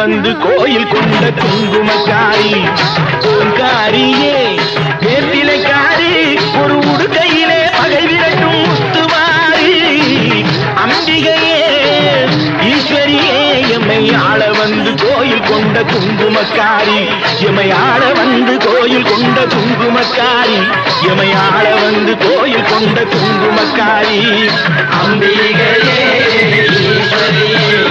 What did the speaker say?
வந்து கோயில் கொண்ட குங்குமக்காரி ஓங்காரியே வேப்பிலைக்காரி ஒரு உடுக்கையிலே பகை விரட்டும் முத்துமாரி அம்பிகையே ஈஸ்வரியே எம்மை ஆள வந்து கோயில் கொண்ட குங்குமக்காரி எம்மை ஆள வந்து கோயில் கொண்ட குங்குமக்காரி எம்மை ஆள வந்து கோயில் கொண்ட குங்குமக்காரி அம்பிகையே ஈஸ்வரியே